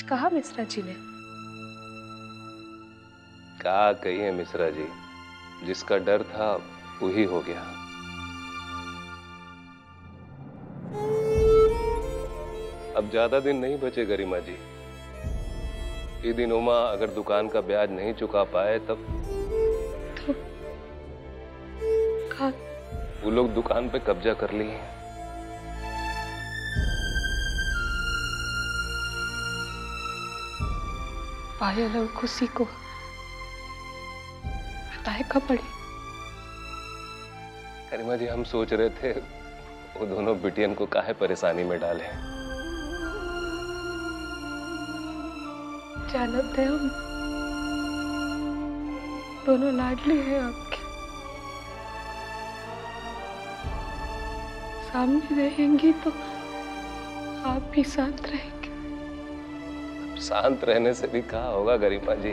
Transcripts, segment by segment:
कहा मिश्रा जी ने? क्या कहिए मिश्रा जी, जिसका डर था वही हो गया। अब ज्यादा दिन नहीं बचे गरिमा जी। ये दिन उमा अगर दुकान का ब्याज नहीं चुका पाए तब तो वो लोग दुकान पे कब्जा कर लिए। पायल और खुशी को बताए कब पड़ी? गरिमा जी हम सोच रहे थे वो दोनों बिटियन को काहे परेशानी में डालें। जानते हम दोनों लाडली हैं आपके, सामने रहेंगी तो आप भी शांत रहेंगे। शांत रहने से भी कहा होगा गरिमा जी,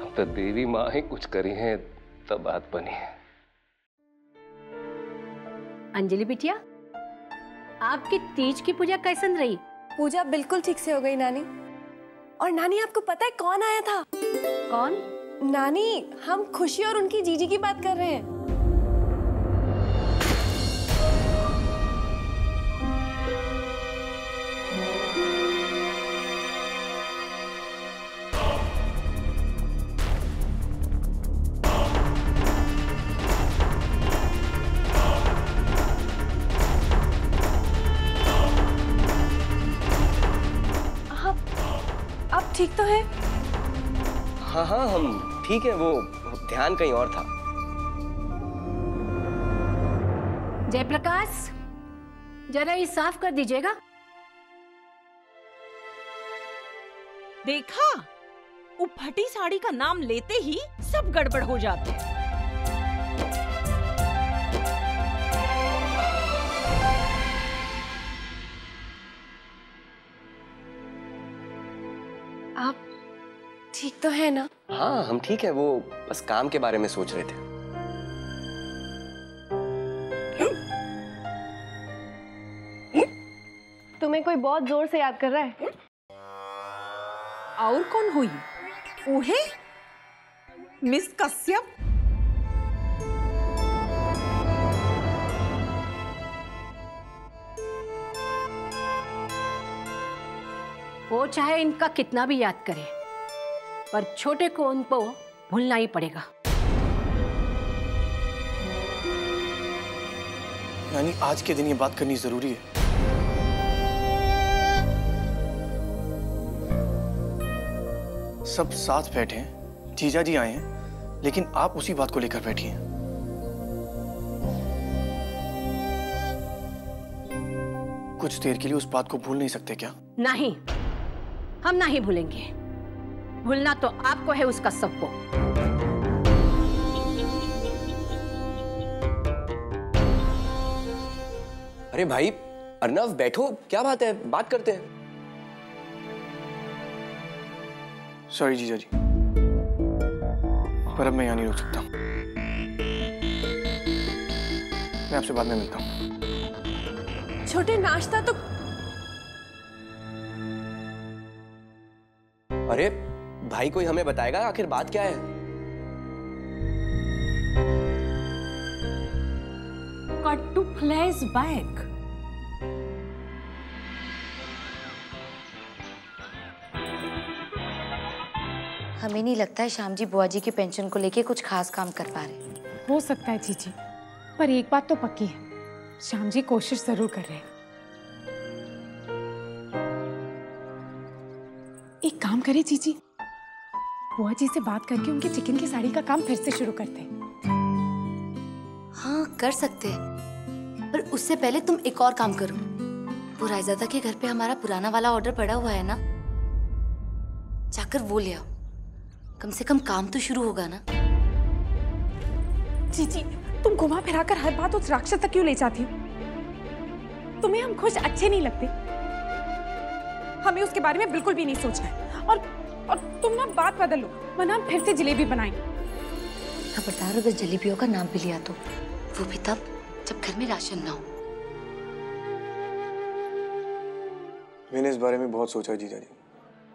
अब तो देवी माँ ही कुछ करी है तब बात बनी है। अंजलि बिटिया, आपकी तीज की पूजा कैसन रही? पूजा बिल्कुल ठीक से हो गई नानी। और नानी आपको पता है कौन आया था? कौन? नानी, हम खुशी और उनकी जीजी की बात कर रहे हैं। आप ठीक तो है? हाँ हाँ हम ठीक है, वो ध्यान कहीं और था। जयप्रकाश, जरा ये साफ कर दीजिएगा। देखा, वो फटी साड़ी का नाम लेते ही सब गड़बड़ हो जाते हैं। आप ठीक तो है ना? हाँ हम ठीक है, वो बस काम के बारे में सोच रहे थे। तुम्हें कोई बहुत जोर से याद कर रहा है। और कौन हुई? उहे मिस कश्यप। वो चाहे इनका कितना भी याद करे, पर छोटे को उनको भूलना ही पड़ेगा। यानी आज के दिन ये बात करनी जरूरी है। सब साथ बैठे हैं, जीजा जी आए हैं, लेकिन आप उसी बात को लेकर बैठी हैं। कुछ देर के लिए उस बात को भूल नहीं सकते क्या? नहीं, हम नहीं भूलेंगे। भूलना तो आपको है, उसका सबको। अरे भाई अर्नव बैठो, क्या बात है, बात करते हैं। सॉरी जीजा जी, पर अब मैं यहाँ नहीं रुक सकता। मैं आपसे बाद में मिलता हूँ। छोटे नाश्ता तो। अरे भाई कोई हमें बताएगा आखिर बात क्या है? कट्टू फ्लैश बैक। हमें नहीं लगता है श्याम जी बुआ जी की पेंशन को लेके कुछ खास काम कर पा रहे। हो सकता है जीजी, पर एक बात तो पक्की है, श्याम जी कोशिश जरूर कर रहे हैं। एक काम करें जीजी, बुआ जी से बात करके उनके चिकन की साड़ी का काम फिर से शुरू करते हैं। हाँ कर सकते हैं, पर उससे पहले तुम एक और काम करो। वो रायजादा के घर पे हमारा पुराना वाला ऑर्डर पड़ा हुआ है ना, जाकर वो ले आओ। कम से कम काम तो शुरू होगा ना। जीजी, तुम घुमा फिराकर हर बात उस राक्षस तक क्यों ले जाती हो? तुम्हें हम खुश अच्छे नहीं लगते? हमें उसके बारे में बिल्कुल भी नहीं सोचना है। और तुम ना बात बदल लो, वरना हम फिर से जलेबी बनाएंगे। खबरदार अगर जलेबियों का नाम भी लिया तो, वो भी तब जब घर में राशन ना हो। मैंने इस बारे में बहुत सोचा जीजा जी,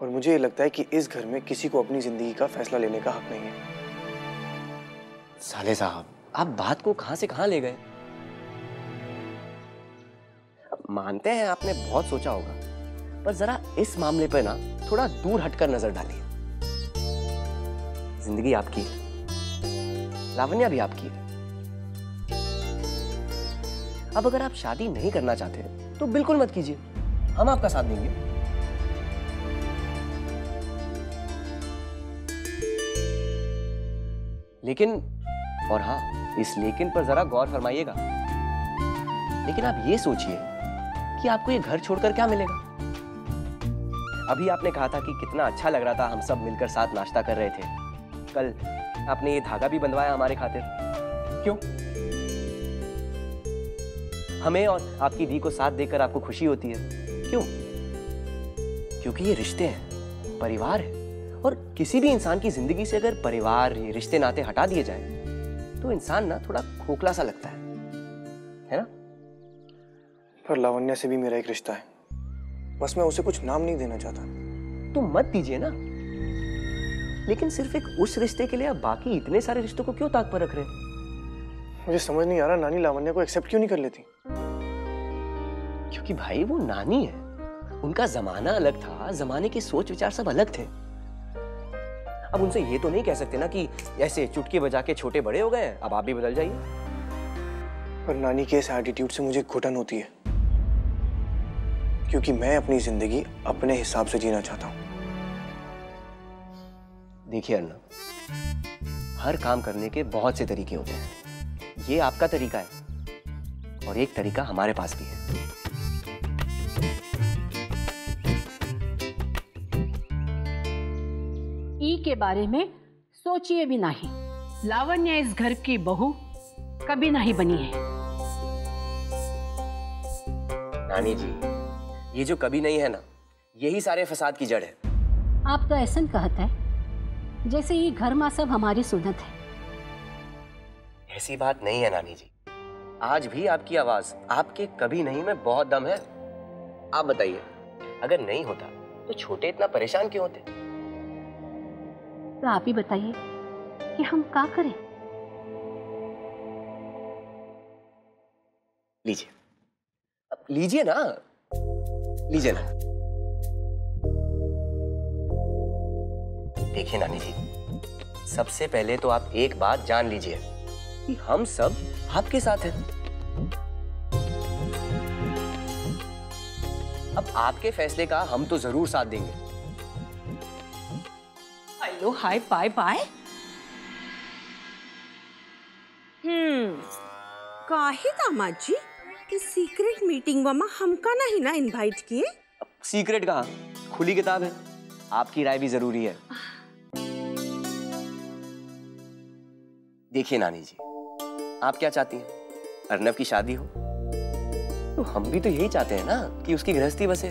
और मुझे ये लगता है कि इस घर में किसी को अपनी जिंदगी का फैसला लेने का हक नहीं है। साले साहब, आप बात को कहां से कहां ले गए। अब मानते हैं आपने बहुत सोचा होगा, पर जरा इस मामले पे ना थोड़ा दूर हटकर नजर डालिए। जिंदगी आपकी है, लावण्या भी आपकी है। अब अगर आप शादी नहीं करना चाहते तो बिल्कुल मत कीजिए, हम आपका साथ देंगे। लेकिन, और हाँ, इस लेकिन पर जरा गौर फरमाइएगा। लेकिन आप ये सोचिए कि आपको ये घर छोड़कर क्या मिलेगा। अभी आपने कहा था कि कितना अच्छा लग रहा था, हम सब मिलकर साथ नाश्ता कर रहे थे। कल आपने ये धागा भी बंधवाया हमारे खातिर। क्यों? हमें और आपकी दी को साथ देकर आपको खुशी होती है। क्यों? क्योंकि ये रिश्ते हैं, परिवार है, और किसी भी इंसान की जिंदगी से अगर परिवार, ये रिश्ते नाते हटा दिए जाए तो इंसान ना थोड़ा खोखला सा लगता है ना? पर लावण्या से भी मेरा एक रिश्ता है, बस मैं उसे कुछ नाम नहीं देना चाहता। तो मत दीजिए ना। लेकिन सिर्फ एक उस रिश्ते के लिए आप बाकी इतने सारे रिश्तों को क्यों ताक पर रख रहे हैं? मुझे समझ नहीं आ रहा नानी लावण्या को एक्सेप्ट क्यों नहीं कर लेती। क्योंकि भाई वो नानी है, उनका जमाना अलग था, जमाने के सोच विचार सब अलग थे। अब उनसे ये तो नहीं कह सकते ना कि ऐसे चुटकी बजा के छोटे बड़े हो गए हैं, अब आप भी बदल जाइए। पर नानी के इस एटीट्यूड से मुझे घुटन होती है, क्योंकि मैं अपनी जिंदगी अपने हिसाब से जीना चाहता हूं। देखिए अर्नब, हर काम करने के बहुत से तरीके होते हैं। ये आपका तरीका है और एक तरीका हमारे पास भी है। ई के बारे में सोचिए भी नहीं। लावण्या इस घर की बहू कभी नहीं बनी है। नानी जी, ये जो कभी नहीं है ना, यही सारे फसाद की जड़ है। आप तो ऐसा कहते हैं जैसे ये घर में सब हमारी सुनत है। ऐसी बात नहीं है नानी जी, आज भी आपकी आवाज, आपके कभी नहीं में बहुत दम है। आप बताइए, अगर नहीं होता तो छोटे इतना परेशान क्यों होते? तो आप ही बताइए कि हम क्या करें। लीजिए, अब लीजिए ना, लीजिए ना। देखिए नानी जी, सबसे पहले तो आप एक बात जान लीजिए कि हम सब आपके साथ हैं। अब आपके फैसले का हम तो जरूर साथ देंगे। Hello hi bye bye. काहे दामाद जी कि सीक्रेट मीटिंग वमा हमका नहीं ना इनवाइट किए? अब सीक्रेट कहाँ, खुली किताब है, आपकी राय भी जरूरी है। देखिए नानी जी, आप क्या चाहती हैं? अर्नब की शादी हो? तो हम भी तो यही चाहते हैं ना कि उसकी गृहस्थी बसे।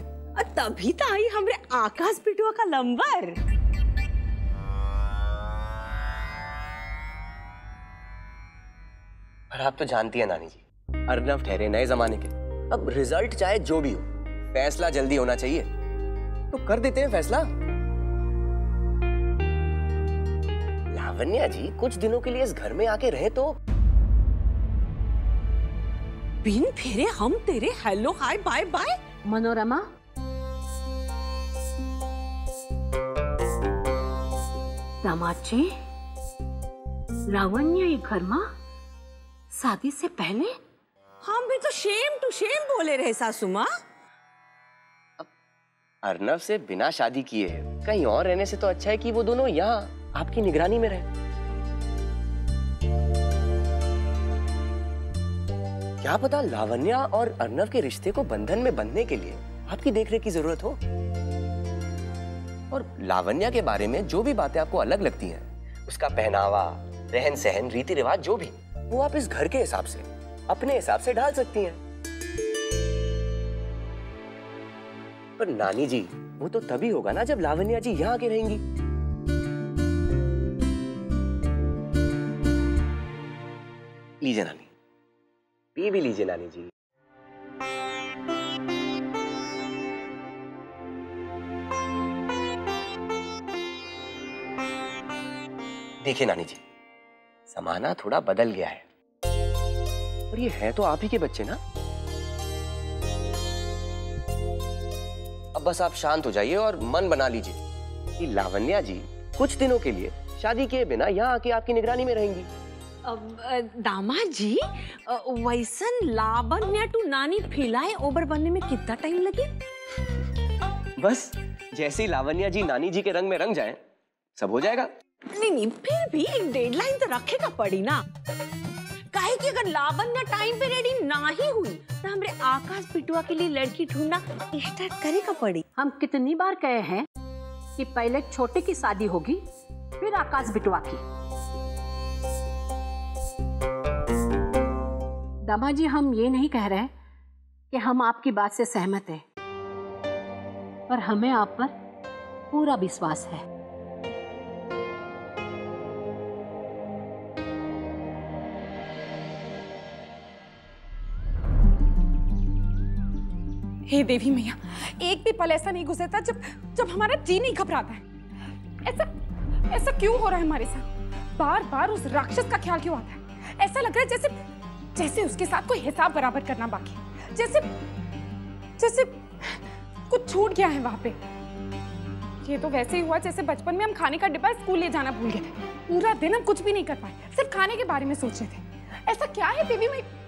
तभी तो आई हमरे आकाश पिटुआ का नंबर। पर आप तो जानती हैं नानी जी, अर्नब ठहरे नए जमाने के। अब रिजल्ट चाहे जो भी हो, फैसला जल्दी होना चाहिए, तो कर देते हैं फैसला। लावण्या जी कुछ दिनों के लिए इस घर में आके रहे तो। बिन Phere Hum Tere hello hi bye bye. Manorama, दामाद जी, लावण्या ये घर में शादी से पहले हम भी तो शेम टू शेम बोले रहे सासू माँ। अर्नब से बिना शादी किए कहीं और रहने से तो अच्छा है कि वो दोनों यहाँ आपकी निगरानी में रहे। क्या पता लावण्या और अर्नब के रिश्ते को बंधन में बंधने के लिए आपकी देखरेख की जरूरत हो। और लावण्या के बारे में जो भी बातें आपको अलग लगती हैं, उसका पहनावा, रहन सहन, रीति रिवाज, जो भी, वो आप इस घर के हिसाब से, अपने हिसाब से ढाल सकती हैं। पर नानी जी, वो तो तभी होगा ना जब लावण्या जी यहाँ आके रहेंगी। लीजिए नानी, पी भी लीजिए नानी जी। देखिए नानी जी, जमाना थोड़ा बदल गया है और ये है तो आप ही के बच्चे ना। अब बस आप शांत हो जाइए और मन बना लीजिए कि लावण्या जी कुछ दिनों के लिए शादी किए बिना यहाँ आके आपकी निगरानी में रहेंगी। दामाद जी, वैसन लावण्या टू नानी फिलहाल ओबर बनने में कितना टाइम लगे? बस जैसे ही लावण्या जी नानी जी के रंग में रंग जाएं, सब हो जाएगा। नहीं, फिर भी एक डेडलाइन तो रखेगा पड़ी ना। काहे कि अगर लावण्या टाइम पे रेडी ना ही हुई तो हमरे आकाश बिटुआ के लिए लड़की ढूंढना स्टार्ट करेगा पड़ी। हम कितनी बार कहे हैं कि पहले छोटे की शादी होगी फिर आकाश बिटुआ की। दामाद जी, हम ये नहीं कह रहे कि हम आपकी बात से सहमत हैं, पर हमें आप पर पूरा विश्वास है। हे देवी मैया, एक भी पल ऐसा नहीं गुजरता जब हमारा जी नहीं घबराता है। ऐसा क्यों हो रहा है हमारे साथ? बार बार उस राक्षस का ख्याल क्यों आता है? ऐसा लग रहा है जैसे उसके साथ कोई हिसाब बराबर करना बाकी है, जैसे कुछ छूट गया है वहां पे। ये तो वैसे ही हुआ जैसे बचपन में हम खाने का डिब्बा स्कूल ले जाना भूल गए थे। पूरा दिन हम कुछ भी नहीं कर पाए, सिर्फ खाने के बारे में सोच रहे थे। ऐसा क्या है देवी मैया?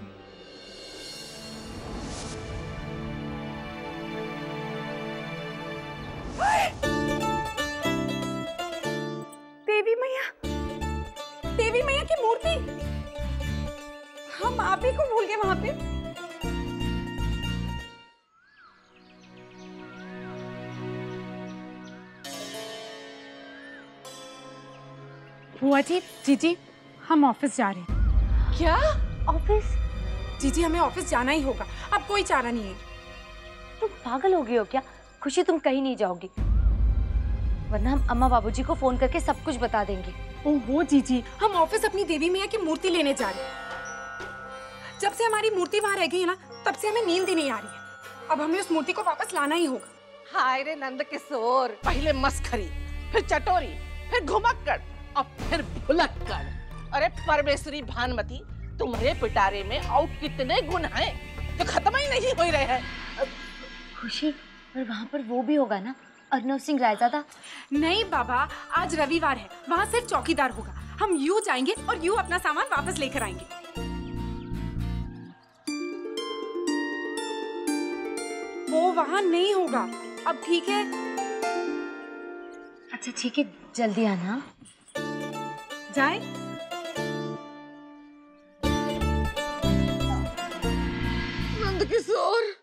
देवी मैया की मूर्ति, हम आप ही को भूल गए वहां पे। बुआ जी, जीजी, हम ऑफिस जा रहे हैं। क्या ऑफिस? जीजी, हमें ऑफिस जाना ही होगा, अब कोई चारा नहीं है। तुम पागल हो गई हो क्या? खुशी, तुम कहीं नहीं जाओगी, वरना हम अम्मा बाबूजी को फोन करके सब कुछ बता देंगे। ओहो जीजी, हम ऑफिस अपनी देवी मैया की मूर्ति लेने जा रहे हैं। जब से हमारी मूर्ति वहां रह गई है ना, तब से हमें नींद ही नहीं आ रही है। अब हमें उस मूर्ति को वापस लाना ही होगा। हाय रे नंद किशोर, पहले मस्खरी, फिर चटोरी, फिर घुमक्कड़ और फिर भुलक्कड़। अरे परमेश्वरी भानुमति, तुम्हारे पिटारे में और कितने गुण हैं जो खत्म ही नहीं हो रहे हैं। खुशी, पर वहाँ पर वो भी होगा ना, अर्नव सिंह रायजादा? नहीं बाबा, आज रविवार है, वहाँ सिर्फ चौकीदार होगा। हम यूं जाएंगे और यूं अपना सामान वापस लेकर आएंगे। वो वहाँ नहीं होगा। अब ठीक है? अच्छा ठीक है, जल्दी आना। जाए? नंद किशोर,